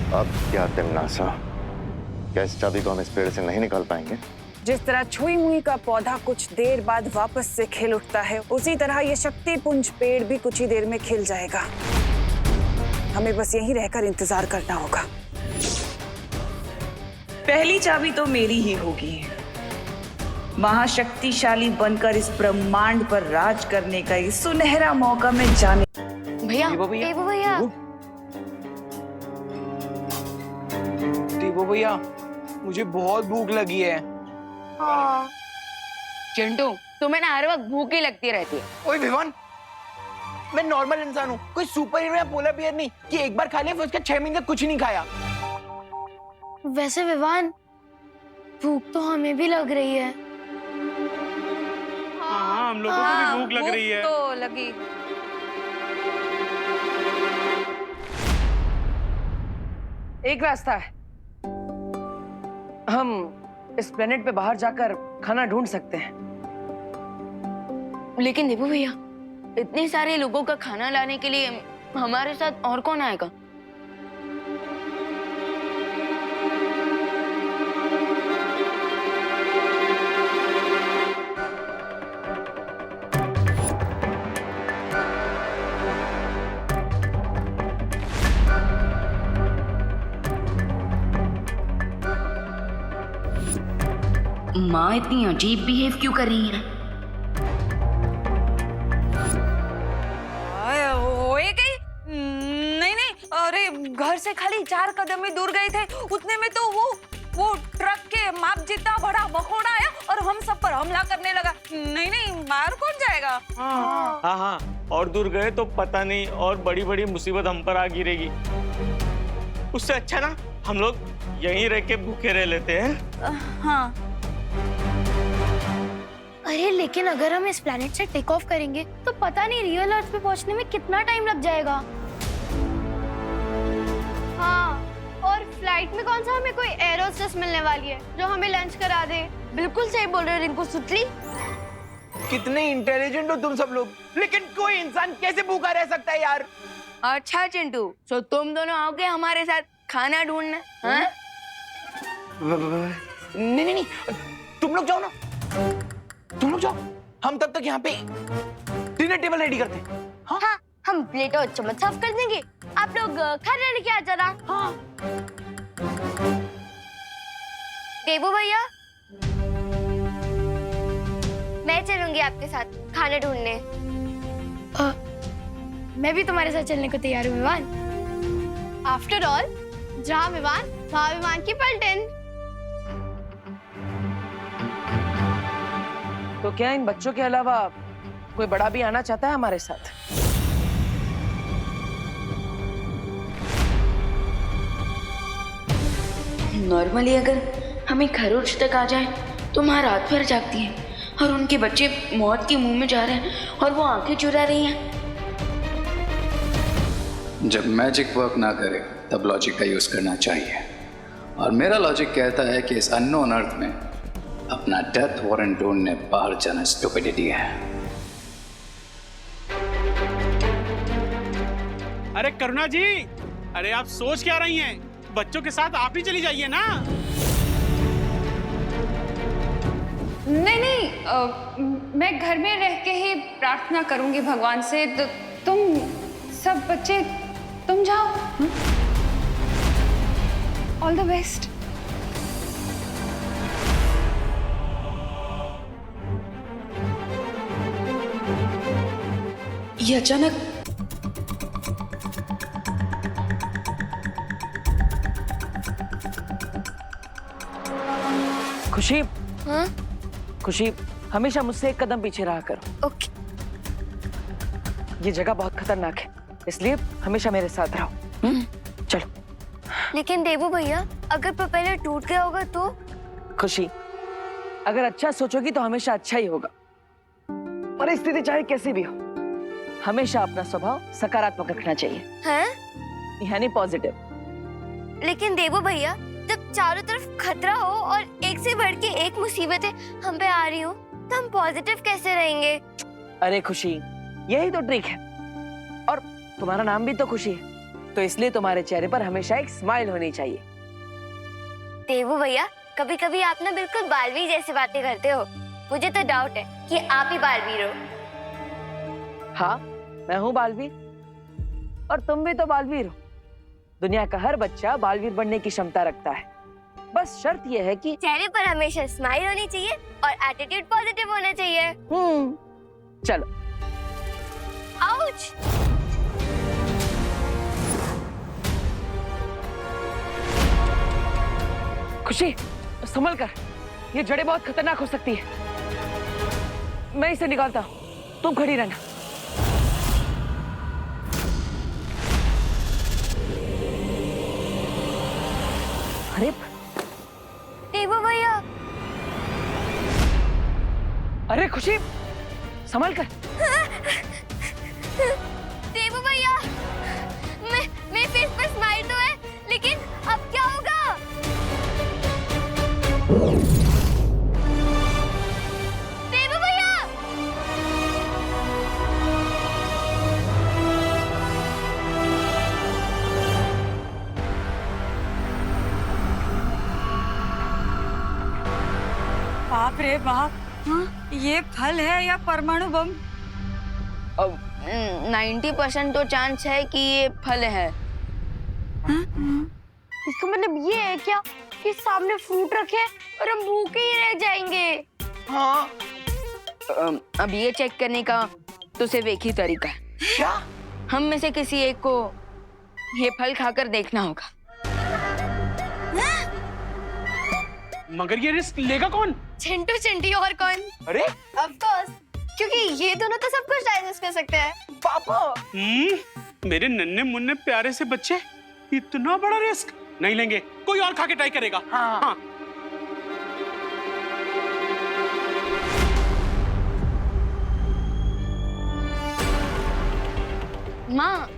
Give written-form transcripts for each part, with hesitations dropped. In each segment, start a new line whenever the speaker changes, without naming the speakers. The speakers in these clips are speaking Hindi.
अब क्या तिमनासा, क्या इस चाबी को हम इस पेड़ से नहीं निकाल पाएंगे?
जिस तरह छुई मुई का पौधा कुछ देर बाद वापस से खिल उठता है, उसी तरह ये शक्ति पुंज पेड़ भी कुछ ही देर में खिल जाएगा। हमें बस यहीं रहकर इंतजार करना होगा।
पहली चाबी तो मेरी ही होगी। महाशक्तिशाली बनकर इस ब्रह्मांड पर राज करने का ये सुनहरा मौका मैं जाने।
भैया
देवो भैया, मुझे बहुत भूख लगी है।
चिंटू, तुम्हें ना हर वक्त भूख ही लगती रहती है।
ओए विवान, मैं नॉर्मल इंसान हूँ, कोई सुपर हीरो या पोलर बियर नहीं कि एक बार खा लिया फिर उसके 6 महीने तक कुछ नहीं खाया।
वैसे विवान, भूख तो हमें भी लग रही है।
हाँ, हम लोगों को भी भूख लग रही है।
तो लगी।
एक रास्ता है, हम इस प्लेनेट पे बाहर जाकर खाना ढूंढ सकते हैं।
लेकिन देवो भैया, इतने सारे लोगों का खाना लाने के लिए हमारे साथ और कौन आएगा? माँ इतनी अजीब बिहेव क्यों कर रही है?
होए गई? नहीं नहीं, अरे घर से खाली 4 कदम ही दूर गए थे, उतने में तो वो ट्रक के माप जितना बड़ा बखोड़ा आया और हम सब पर हमला करने लगा। नहीं नहीं, मार कौन जाएगा?
हाँ, और दूर गए तो पता नहीं और बड़ी बड़ी मुसीबत हम पर आ गिरेगी। उससे अच्छा ना हम लोग यहीं रह के भूखे रह लेते हैं।
हाँ।
अरे लेकिन अगर हम इस प्लेनेट से टेक ऑफ करेंगे तो पता नहीं रियल अर्थ पे पहुंचने में कितना टाइम लग जाएगा। हाँ, और फ्लाइट में कौन सा हमें कोई एयर होस्टेस मिलने वाली है जो हमें लंच करा दे। बिल्कुल सही बोल रहे हो रिंकू सुतली।
कितने इंटेलिजेंट हो तुम सब लोग, लेकिन कोई इंसान कैसे भूखा रह सकता है यार?
अच्छा चिंटू, तो तुम दोनों आओगे हमारे साथ खाना ढूंढने? हाँ?
नहीं, तुम लोग जाओ ना, तुम लोग जाओ, हम तब तक यहाँ पे डिनर टेबल रेडी करते हैं। हाँ?
हाँ, हम प्लेट और चम्मच साफ कर देंगे, आप लोग खाना लेके आ जाना।
हाँ।
देवो भैया, मैं चलूंगी आपके साथ खाना ढूंढने। मैं भी तुम्हारे साथ चलने को तैयार हूँ विवान। आफ्टर ऑल, जहाँ विवान वहाँ विमान की पलटन।
तो क्या इन बच्चों के अलावा कोई बड़ा भी आना चाहता है हमारे साथ?
नॉर्मली अगर हमें खरोच तक आ जाए तो माँ रात भर जागती है और उनके बच्चे मौत के मुंह में जा रहे हैं और वो आंखें चुरा रही हैं।
जब मैजिक वर्क ना करे तब लॉजिक का यूज करना चाहिए, और मेरा लॉजिक कहता है कि इस अननोन अर्थ में अपना डेथ वारंट ढूंढने बाहर जाना स्टुपिडिटी है।
अरे करुणा जी, अरे आप सोच क्या रही हैं? बच्चों के साथ आप ही चली जाइए ना।
नहीं, मैं घर में रह के ही प्रार्थना करूंगी भगवान से। तो तुम सब बच्चे तुम जाओ। All the best.
ये अचानक
खुशी,
हाँ?
खुशी, हमेशा मुझसे एक कदम पीछे रहा करो।
ओके।
ये जगह बहुत खतरनाक है, इसलिए हमेशा मेरे साथ रहो। चलो।
लेकिन देवो भैया, अगर प्रोपेलर टूट गया होगा तो?
खुशी, अगर अच्छा सोचोगी तो हमेशा अच्छा ही होगा। परिस्थिति चाहे कैसी भी हो, हमेशा अपना स्वभाव सकारात्मक रखना चाहिए।
हैं?
यानी पॉजिटिव।
लेकिन देवो भैया, जब चारों तरफ खतरा हो और एक से बढ़ के एक मुसीबतें हम पे आ रही हो, तो हम पॉजिटिव कैसे रहेंगे?
अरे खुशी, यही तो ट्रिक है। और तुम्हारा नाम भी तो खुशी है, तो इसलिए तुम्हारे चेहरे पर हमेशा एक स्माइल होनी चाहिए।
देवू भैया, कभी कभी आप ना बिल्कुल बालवीर जैसी बातें करते हो। मुझे तो डाउट है कि आप ही बालवीर हो।
हाँ, मैं हूँ बालवीर और तुम भी तो बालवीर हो। दुनिया का हर बच्चा बालवीर बनने की क्षमता रखता है। बस शर्त यह है कि
चेहरे पर हमेशा स्माइल होनी चाहिए और एटीट्यूड पॉजिटिव होना चाहिए।
चलो।
आउच!
खुशी, संभल कर, ये जड़ें बहुत खतरनाक हो सकती है। मैं इसे निकालता हूँ, तुम खड़ी रहना। अरे
देवू भैया,
अरे खुशी, संभल कर।
देवू भैया, मेरे फेस पर स्माइल तो है, लेकिन अब क्या होगा? देवू भैया!
बाप रे बाप, ये फल है या परमाणु बम?
90% तो चांस है कि ये फल है।
इसका मतलब ये है क्या कि सामने फ्रूट रखे और हम भूखे ही रह जाएंगे?
हाँ। अब ये चेक करने का तो सिर्फ एक ही तरीका है।
क्या?
हम में से किसी एक को ये फल खाकर देखना होगा।
मगर ये रिस्क लेगा कौन?
चिंटू चिंटी और कौन?
अरे
ऑफ कोर्स, क्योंकि ये दोनों तो सब कुछ डाइजेस्ट कर सकते हैं।
पापा,
मेरे नन्हे मुन्ने प्यारे से बच्चे, इतना बड़ा रिस्क नहीं लेंगे। कोई और खा के ट्राई करेगा। हाँ।
माँ,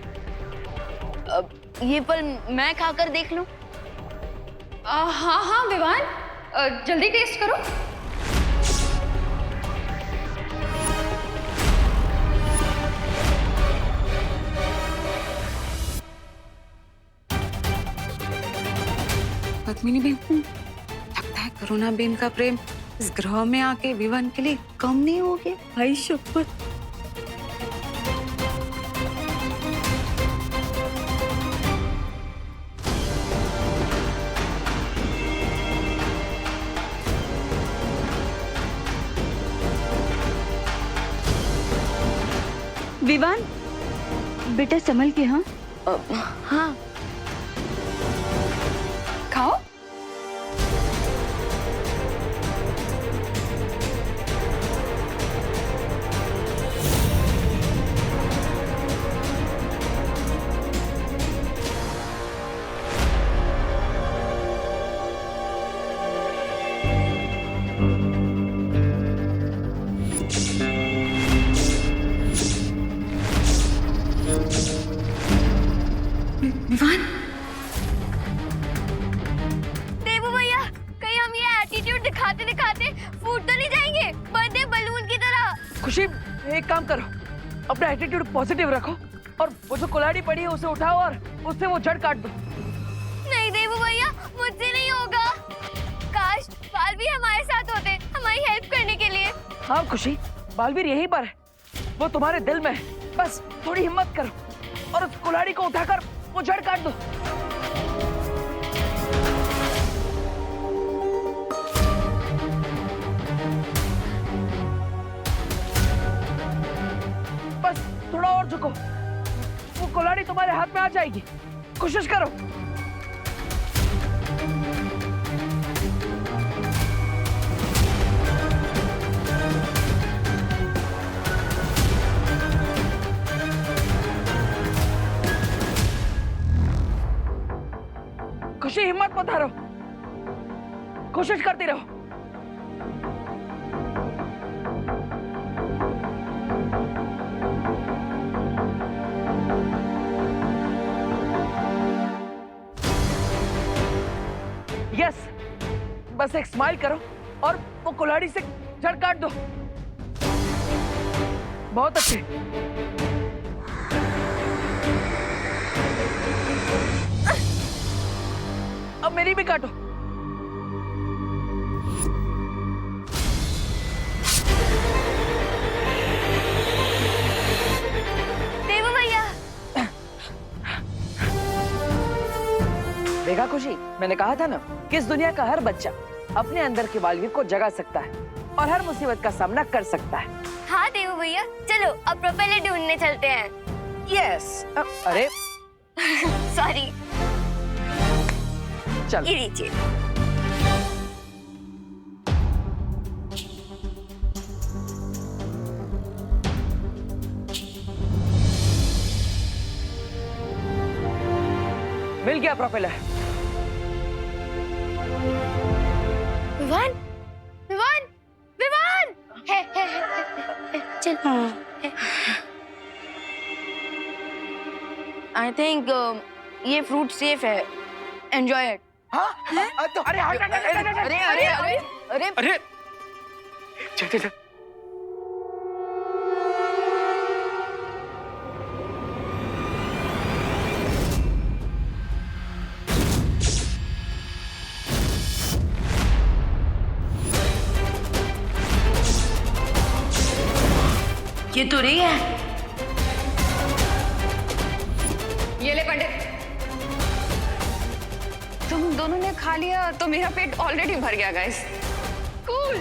अब ये फल मैं खाकर देख लूं?
हाँ हाँ विवान, जल्दी टेस्ट करो।
पद्मिनी बेन, लगता है करुणा बेन का प्रेम इस ग्रह में आके विवान के लिए कम नहीं हो गया। भाई शपथ।
विवान, बेटा संभल के। हाँ
हाँ।
खाओ।
विवान,
देवू भैया, कहीं हम ये एटीट्यूड दिखाते दिखाते फूट तो नहीं जाएंगे बर्थडे बलून की तरह?
खुशी, एक काम करो, अपना एटीट्यूड पॉजिटिव रखो और वो जो कुल्हाड़ी पड़ी है उसे उठाओ और उससे वो जड़ काट दो।
नहीं देवू भैया, मुझसे नहीं होगा। काश बालवीर हमारे साथ होते, हमारी हेल्प करने के लिए।
हाँ खुशी, बालवीर यहीं पर है, वो तुम्हारे दिल में है। बस थोड़ी हिम्मत करो और उस कुल्हाड़ी को उठाकर वो जड़ काट दो। बस थोड़ा और झुको, वो कुल्हाड़ी तुम्हारे हाथ में आ जाएगी। कोशिश करो। खुशी, हिम्मत मत हारो, कोशिश करती रहो। यस, बस एक स्माइल करो और वो कुल्हाड़ी से जड़ काट दो। बहुत अच्छे। मेरी भी काटो।
देवू भैया,
देखा खुशी, मैंने कहा था ना कि इस दुनिया का हर बच्चा अपने अंदर के बालवीर को जगा सकता है और हर मुसीबत का सामना कर सकता है।
हाँ देवू भैया, चलो अब प्रोपेलर ढूंढने चलते हैं।
यस। अरे
सॉरी,
चल।
ये लीजिए।
मिल गया प्रोपेलर।
विवान, विवान, विवान, है, चल।
आई थिंक ये फ्रूट सेफ है, एंजॉय इट।
हाँ? तो अरे
अरे अरे अरे अरे
अरे
चल चल चल।
ये तो रही है।
ये ले पंडित, तुम दोनों ने खा लिया तो मेरा पेट ऑलरेडी भर गया गाइस। कूल।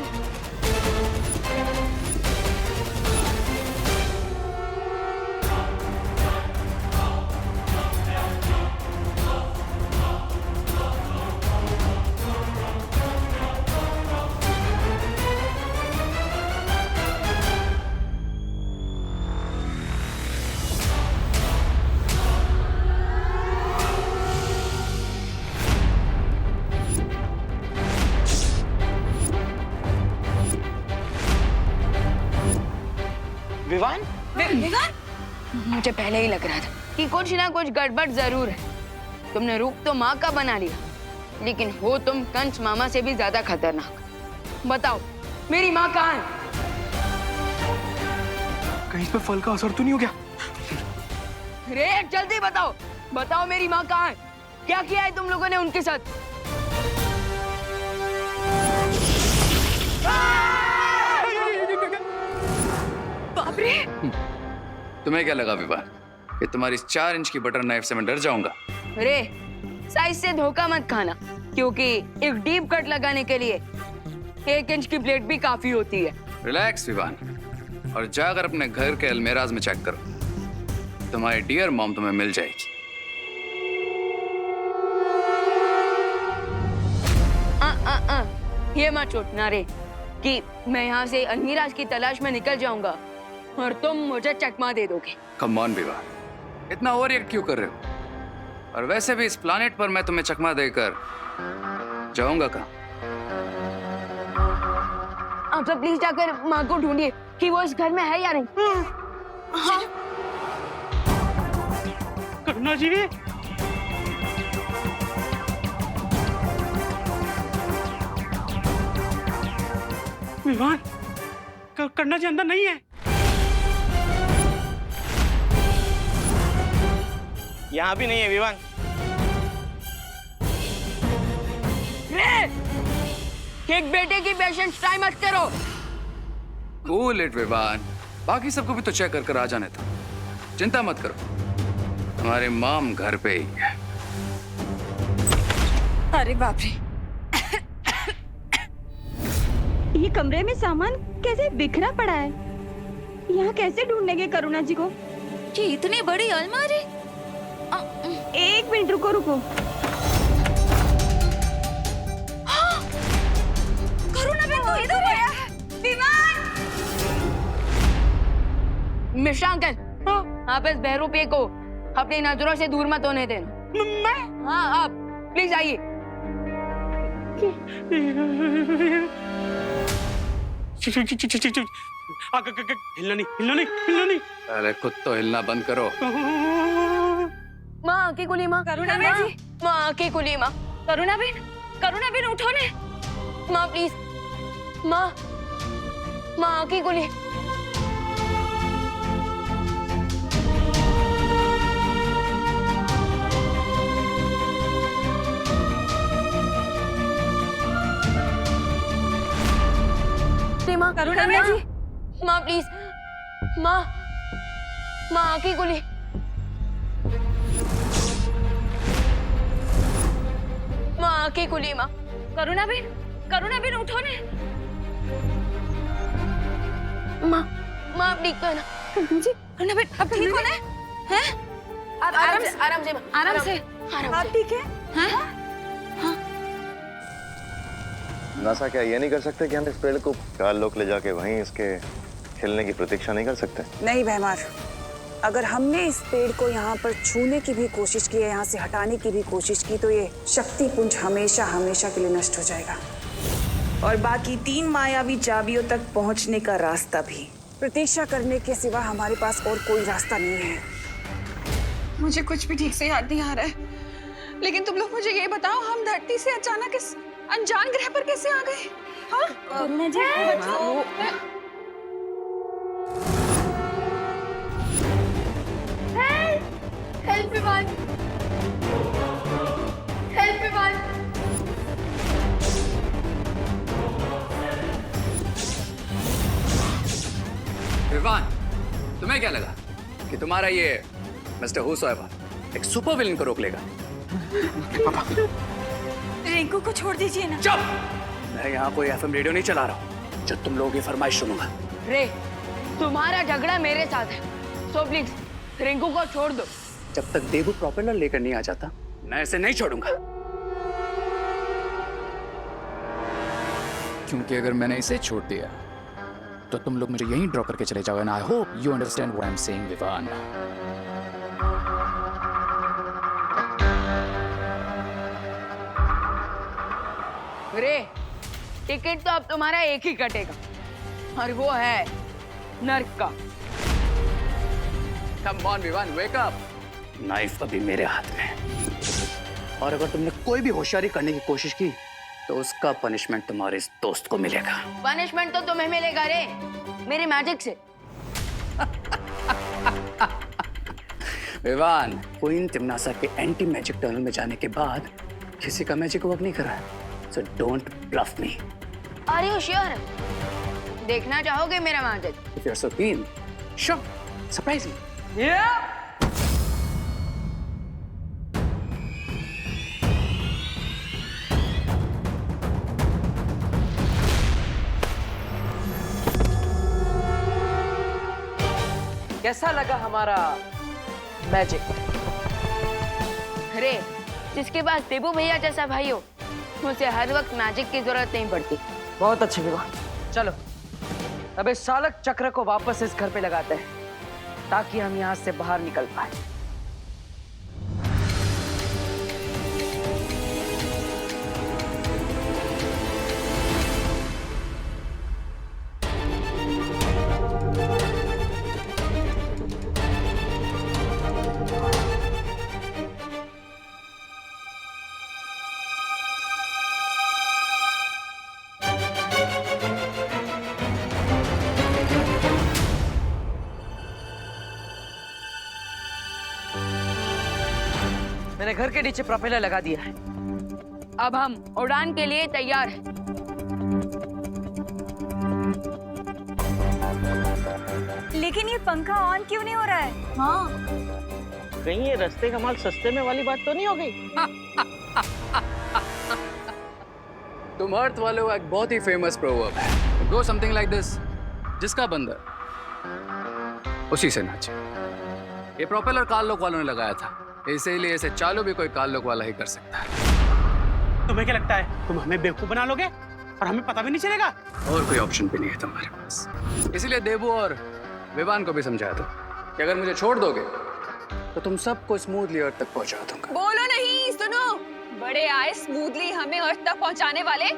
विवान?
मुझे पहले ही लग रहा था कि कुछ ना कुछ गड़बड़ जरूर है। तुमने रूप तो माँ का बना लिया, लेकिन हो तुम कंस मामा से भी ज्यादा खतरनाक। बताओ मेरी माँ कहाँ है?
कहीं इस पे फल का असर तो नहीं हो गया?
रे जल्दी बताओ, बताओ मेरी माँ कहाँ है? क्या किया है तुम लोगों ने उनके साथ?
बाप रे!
तुम्हें क्या लगा विवान कि तुम्हारी 4 इंच की बटर नाइफ से मैं डर जाऊंगा?
रे साइज से धोखा मत खाना, क्योंकि एक डीप कट लगाने के लिए 1 इंच की प्लेट भी काफी होती है।
रिलैक्स विवान, और जाकर अपने घर के अलमेराज में चेक करो। तुम्हारी डियर मॉम तुम्हें मिल जाएगी।
ये मत सोचना रे कि मैं यहाँ से अलमीराज की तलाश में निकल जाऊंगा और तुम मुझे चकमा दे दोगे।
कम ऑन विवान, इतना ओवर रिएक्ट क्यों कर रहे हो? और वैसे भी इस प्लैनेट पर मैं तुम्हें चकमा देकर जाऊंगा कहाँ?
आप सब प्लीज जाकर माँ को ढूंढिए कि वो इस घर में है या नहीं। हाँ।
करुणा जी, विवान, करुणा जी अंदर नहीं है।
यहाँ भी नहीं है विवान।
एक बेटे की पेशेंस टाइम मत करो।
कूल इट विवान, बाकी सबको भी तो चेक कर आ जाने था। चिंता मत करो, तुम्हारी मॉम घर पे ही है।
अरे बाप रे!
ये कमरे में सामान कैसे बिखरा पड़ा है? यहाँ कैसे ढूंढेंगे करुणा जी को?
ये इतनी बड़ी अलमारी!
1 मिनट रुको रुको।
हाँ! करुणा भी तो इधर है। विमान!
मिश्रा अंकल, आप इस बहरूपे को अपनी नजरों से दूर मत होने देना।
मैं?
हाँ आप प्लीज आइए।
हिलना नहीं, हिलना नहीं, हिलना नहीं।
अरे खुद तो हिलना बंद करो।
माँ की कुली माँ,
करुणा बेन जी,
माँ की कुली माँ,
करुणा बेन उठो ने।
माँ प्लीज, माँ, माँ की कुली। माँ
करुणा
माँ,
जी।
माँ प्लीज, माँ माँ आंखें खुली। माँ आंखें खुली। माँ
करुणा बेन उठो ने।
माँ माँ आप ठीक तो है ना?
करुणा बेन अब ठीक हो ना? हैं?
आराम से आराम से माँ,
आराम से।
आराम
आप
से।
ठीक है? हैं?
नासा क्या ये नहीं कर सकते कि हम इस पेड़ को काल लोक ले जाके वहीं इसके खिलने की प्रतीक्षा नहीं कर सकते?
नहीं भैमार, अगर हमने इस पेड़ को यहाँ पर छूने की भी कोशिश की है, यहाँ से हटाने की भी कोशिश की, तो ये शक्ति पुंज हमेशा हमेशा के लिए नष्ट हो जाएगा और बाकी 3 मायावी चाबियों तक पहुँचने का रास्ता भी। प्रतीक्षा करने के सिवा हमारे पास और कोई रास्ता नहीं है।
मुझे कुछ भी ठीक से याद नहीं आ रहा है, लेकिन तुम लोग मुझे ये बताओ, हम धरती से अचानक इस अनजान ग्रह पर कैसे आ गए? हाँ?
करुणा जी
बताओ।
Help Vivan, help Vivan.
विवान, तुम्हें क्या लगा कि तुम्हारा ये मिस्टर हुसैबा एक सुपर विलन को रोक लेगा?
रिंकू को छोड़ दीजिए ना।
चुप! मैं यहाँ कोई एफएम रेडियो नहीं चला रहा हूँ जो तुम लोगों की फरमाइश सुनूंगा।
रे, तुम्हारा झगड़ा मेरे साथ है, सो प्लीज रिंकू को छोड़ दो।
जब तक देबू प्रोपेलर लेकर नहीं आ जाता, मैं इसे नहीं छोड़ूंगा। क्योंकि अगर मैंने इसे छोड़ दिया तो तुम लोग मुझे यहीं ड्रॉ करके चले जाओगे। I hope you understand what I am saying Vivaan.
रे, टिकट तो अब तुम्हारा एक ही कटेगा और वो है नर्क का।
Come on Vivaan, wake up. Knife अभी मेरे हाथ में, और अगर तुमने कोई भी होशियारी करने की कोशिश की तो उसका पनिशमेंट तुम्हारे इस दोस्त को मिलेगा।
पनिशमेंट तो तुम्हें मिलेगा रे, मेरी मैजिक से।
विवान, क्वीन तिमनासा के एंटी मैजिक टनल में जाने के बाद किसी का मैजिक वर्क नहीं कर रहा है। So don't bluff me.
Are you sure? देखना चाहोगे मेरा magic?
If you're so keen, sure. Surprise me.
Yeah! कैसा लगा हमारा मैजिक?
अरे, जिसके पास देबू भैया जैसा भाई हो, मुझे हर वक्त मैजिक की जरूरत नहीं पड़ती।
बहुत अच्छे विवान, चलो अब इस चालक चक्र को वापस इस घर पे लगाते हैं ताकि हम यहाँ से बाहर निकल पाए। मैंने घर के नीचे प्रोपेलर लगा दिया है।
अब हम उड़ान के लिए तैयार हैं।
लेकिन ये पंखा ऑन क्यों नहीं हो रहा है?
हाँ, कहीं ये रास्ते का माल सस्ते में वाली बात तो नहीं हो गई?
तुम अर्थ वालों का एक बहुत ही फेमस प्रोवर्ब है, गो समथिंग लाइक दिस, जिसका बंदर उसी से नाचे। ये प्रोपेलर काल लोक वालों ने लगाया था, इसीलिए इसे चालू भी कोई काल लोक वाला ही कर सकता है।
तुम्हें क्या लगता है तुम हमें बेवकूफ बना लोगे और हमें पता भी नहीं चलेगा?
और कोई ऑप्शन भी नहीं है तुम्हारे पास, इसीलिए देबू और विवान को भी समझा दो कि अगर मुझे छोड़ दोगे तो तुम सबको स्मूथली अर्थ तक पहुंचा दूंगा।
बोलो नहीं, सुनो। बड़े आए स्मूथली हमें अर्थ तक पहुंचाने वाले,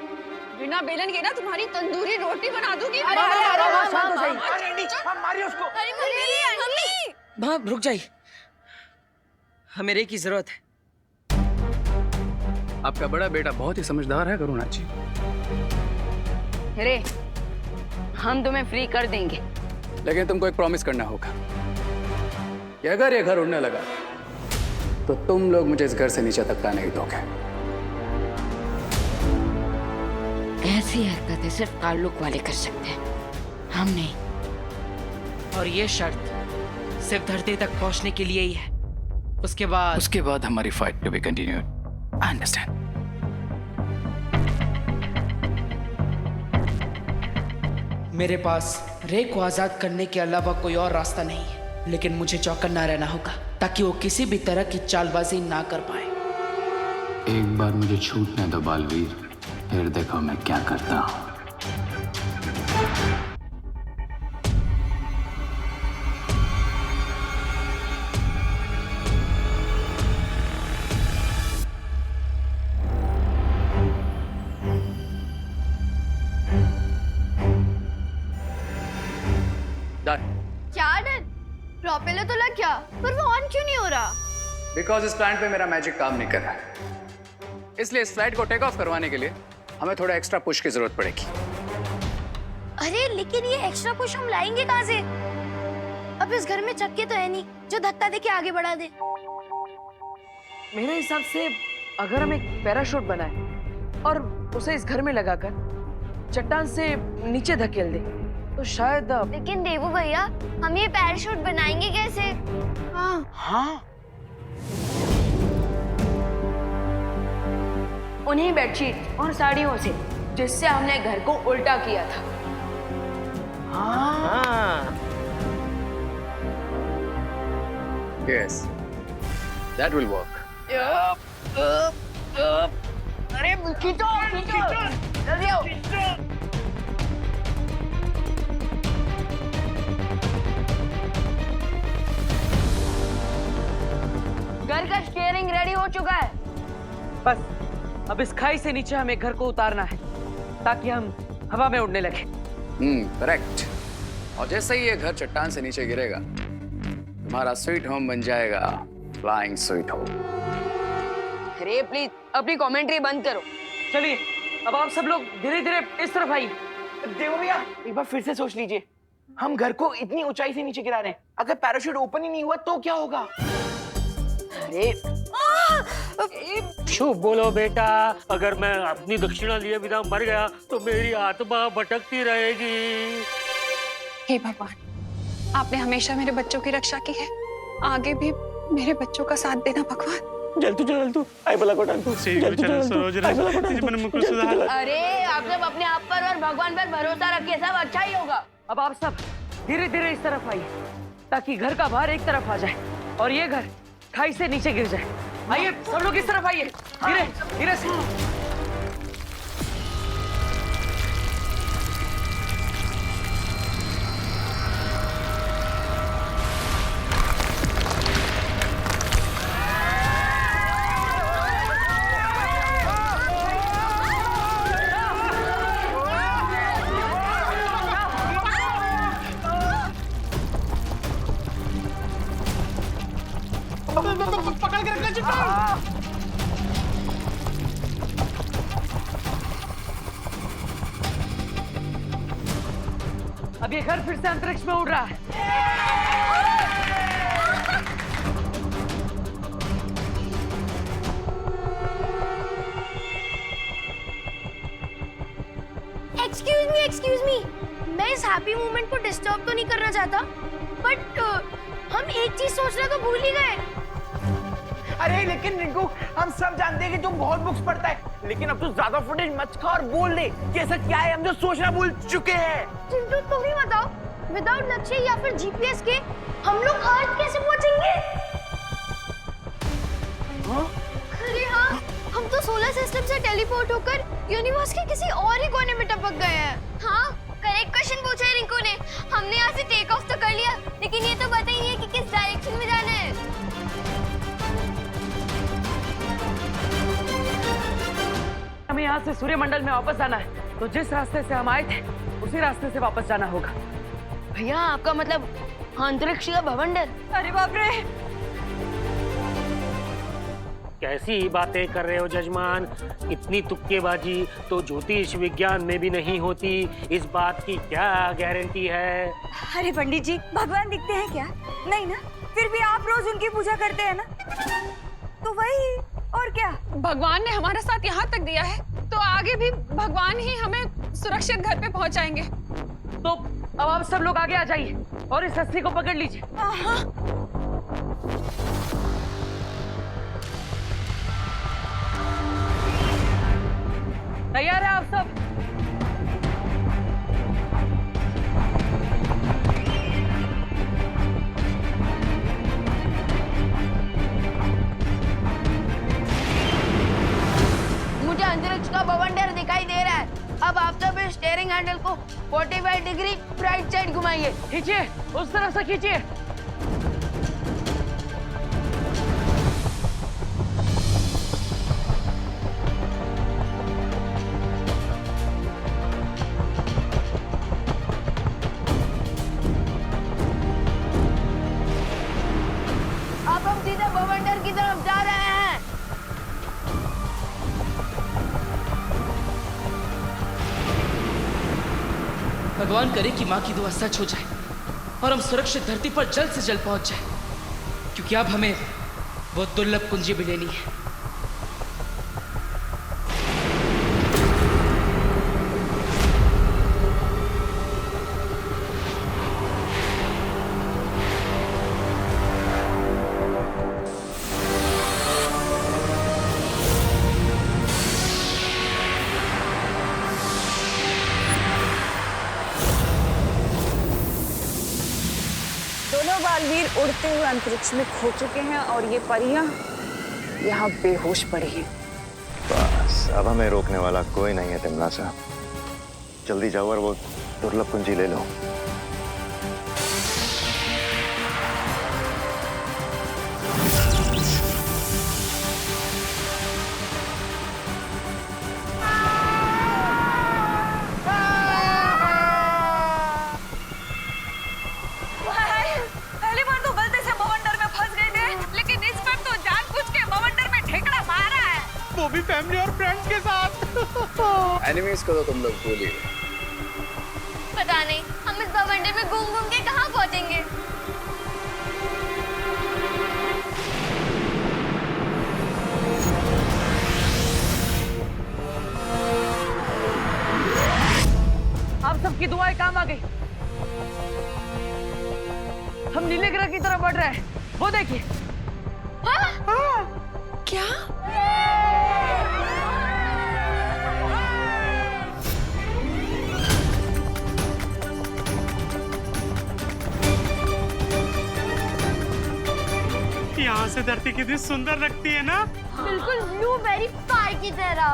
बिना बेलन के ना तुम्हारी तंदूरी रोटी बना दूंगी।
माँ रुक जाइए, हमें रे की जरूरत है।
आपका बड़ा बेटा बहुत ही समझदार है करुणा जी।
रे, हम तुम्हें फ्री कर देंगे,
लेकिन तुमको एक प्रॉमिस करना होगा कि अगर ये घर उड़ने लगा तो तुम लोग मुझे इस घर से नीचे तक का नहीं दोगे।
ऐसी हरकतें सिर्फ काल लोक वाले कर सकते हैं।
हम नहीं। और ये शर्त सिर्फ धरती तक पहुंचने के लिए ही है। उसके बाद
हमारी fight to be continued. I understand.
मेरे पास रे को आजाद करने के अलावा कोई और रास्ता नहीं है, लेकिन मुझे चौकन्ना रहना होगा ताकि वो किसी भी तरह की चालबाजी ना कर पाए।
एक बार मुझे छूटने दो बालवीर, फिर देखो मैं क्या करता हूँ।
क्या डन? प्रोपेलर तो लग गया, पर वो ऑन क्यों नहीं हो रहा?
बिकॉज इस प्लांट पे मेरा मैजिक काम नहीं कर रहा है, इसलिए इस फ्लाइट को टेक ऑफ करवाने के लिए हमें थोड़ा एक्स्ट्रा पुश की जरूरत पड़ेगी।
अरे लेकिन ये एक्स्ट्रा पुश हम लाएंगे कहाँ से? अब इस घर में चक्के तो है नहीं जो धक्का देके आगे बढ़ा दे।
मेरे हिसाब से अगर हम एक पैराशूट बनाए और उसे इस घर में लगाकर चट्टान से नीचे धकेल दे तो शायद।
लेकिन देवू भैया, हम ये पैराशूट बनाएंगे कैसे?
हाँ
उन्हीं बेडशीट और साड़ियों से जिससे हमने घर को उल्टा किया था।
Yes, that will work.
अरे खींचो, जल्दी आओ। घर का स्टीयरिंग रेडी हो चुका है।
बस अब इस खाई से नीचे हमें घर को उतारना है ताकि हम हवा में उड़ने लगे।
करेक्ट। और जैसे ही ये घर चट्टान से नीचे गिरेगा, तुम्हारा स्वीट होम बन जाएगा फ्लाइंग स्वीट होम।
अरे प्लीज अपनी कमेंट्री बंद करो।
चलिए अब आप सब लोग धीरे धीरे इस तरफ आइए।
देवो भैया, एक बार फिर से सोच लीजिए, हम घर को इतनी ऊंचाई से नीचे गिरा रहे हैं, अगर पैराशूट ओपन ही नहीं हुआ तो क्या होगा?
अरे
शुभ बोलो बेटा, अगर मैं अपनी दक्षिणा लिए बिना मर गया तो मेरी आत्मा भटकती रहेगी।
हे भगवान, आपने हमेशा मेरे बच्चों की रक्षा की है, आगे भी मेरे बच्चों का साथ देना भगवान।
जल तू आई बला को डाल तू।
अरे आप सब अपने आप पर और भगवान पर भरोसा रखिए, सब अच्छा ही होगा।
अब आप सब धीरे धीरे इस तरफ आइए ताकि घर का भार एक तरफ आ जाए और ये घर खाई से नीचे गिर जाए। आइए सब लोग इस तरफ आइए, धीरे धीरे से।
पकड़ के रखना चट्टान।
अब ये घर फिर से अंतरिक्ष में उड़ रहा है।
एक्सक्यूज मी, मैं इस हैप्पी मोमेंट को डिस्टर्ब तो नहीं करना चाहता, बट हम एक चीज सोचना तो भूल ही गए।
अरे लेकिन रिंकू, हम सब जानते हैं कि तुम बहुत बुक्स पढ़ता है, लेकिन अब तू ज्यादा फुटेज मत खा और बोल दे कि ऐसा क्या है हम जो सोचना भूल चुके हैं।
चिंटू तुम ही बताओ, विदाउट लक्ष्य या फिर जीपीएस के हम लोग अर्थ कैसे पहुंचेंगे? अरे हाँ, हम तो सोलर सिस्टम से टेलीपोर्ट होकर यूनिवर्स के किसी और ही कोने में टपक गए हैं। हाँ, करेक्ट क्वेश्चन पूछा है रिंकू ने। हमने यहाँ से टेक ऑफ तो कर लिया, लेकिन ये तो पता ही नहीं है कि किस डायरेक्शन में जाना है।
हमें यहाँ से सूर्यमंडल में वापस आना है, तो जिस रास्ते से हम आए थे उसी रास्ते से वापस जाना होगा।
भैया आपका मतलब अंतरिक्ष का भवंडर?
अरे बाप रे,
कैसी बातें कर रहे हो जजमान, इतनी तुक्केबाजी तो ज्योतिष विज्ञान में भी नहीं होती, इस बात की क्या गारंटी है?
अरे पंडित जी, भगवान दिखते हैं क्या? नहीं ना, फिर भी आप रोज उनकी पूजा करते हैं ना, तो वही और क्या।
भगवान ने हमारा साथ यहाँ तक दिया है, तो आगे भी भगवान ही हमें सुरक्षित घर पे पहुँचाएंगे।
तो अब आप सब लोग आगे आ जाइए और इस रस्सी को पकड़ लीजिए। तैयार है आप सब?
मुझे अंतरिक्ष का बवंडर दिखाई दे रहा है। अब आप सब इस स्टीयरिंग हैंडल को 45 डिग्री राइट साइड घुमाइए।
खींचिए, उस तरफ से खींचिए।
अब हम सीधे बवंडर की तरफ जा रहे हैं।
भगवान करे कि माँ की दुआ सच हो जाए और हम सुरक्षित धरती पर जल्द से जल्द पहुंच जाए, क्योंकि अब हमें वो दुर्लभ कुंजी भी लेनी है।
दोनों बालवीर उड़ते हुए अंतरिक्ष में खो चुके हैं और ये परियां यहाँ बेहोश पड़ी हैं।
बस अब हमें रोकने वाला कोई नहीं है तिमनासा। जल्दी जाओ और वो दुर्लभ कुंजी ले लो।
पहली बार तो गलती से बवंडर में फंस गए थे, लेकिन इस बार तो जानबूझ के बवंडर में ठेकड़ा मारा है।
वो भी फैमिली और फ्रेंड्स के साथ।
एनिमीज को तो तुम लोग भूल ही गए।
पता नहीं हम इस बवंडर में घूम घूम के कहाँ पहुँचेंगे।
आप सबकी दुआएं काम आ गई। हम नीले ग्रह की तरफ बढ़ रहे हैं, वो देखिए।
क्या?
यहाँ से धरती कितनी सुंदर लगती है ना।
बिल्कुल ब्लूबेरी पाई की तरह।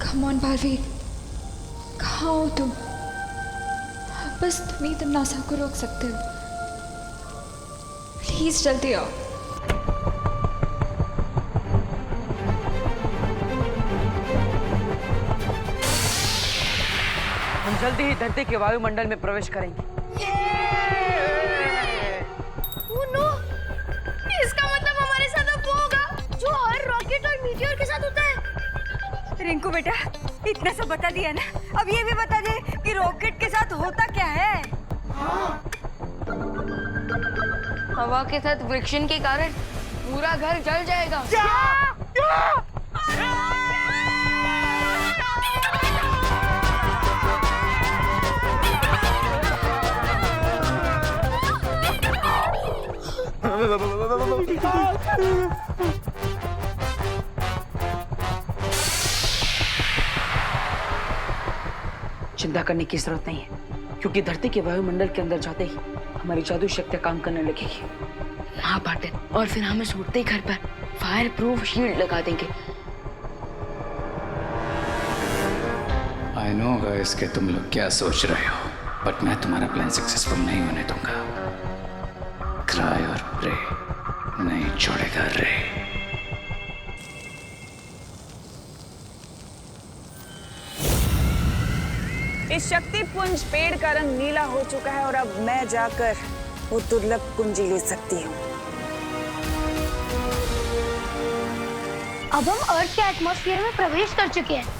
Come on, बालवीर, कहाँ हो तुम? बस तुम ही तिमनासा को रोक सकते हो। प्लीज जल्दी आओ।
हम जल्दी ही धरती के वायुमंडल में प्रवेश करेंगे।
Oh no! इसका मतलब हमारे साथ अब वो होगा जो हर रॉकेट और मीटियोर के साथ होता है।
रिंकू बेटा, इतना सब बता दिया ना, अब ये भी बता दे कि रॉकेट के साथ होता क्या है।
हवा के साथ फ्रिक्शन के कारण पूरा घर जल जाएगा।
चिंता करने की जरूरत नहीं है, क्योंकि धरती के वायुमंडल के अंदर जाते ही हमारी जादू शक्तियां काम करने लगेगी।
हाँ पाटिल, और फिर हम इस उड़ते घर पर फायर प्रूफ शील्ड लगा देंगे।
आई नो गाइस कि तुम लोग क्या सोच रहे हो, बट मैं तुम्हारा प्लान सक्सेसफुल नहीं होने दूंगा। क्राई और प्रे नहीं छोड़ेगा रे।
इस शक्ति पुंज पेड़ का रंग नीला हो चुका है और अब मैं जाकर वो दुर्लभ कुंजी ले सकती हूँ।
अब हम अर्थ के एटमॉस्फेयर में प्रवेश कर चुके हैं।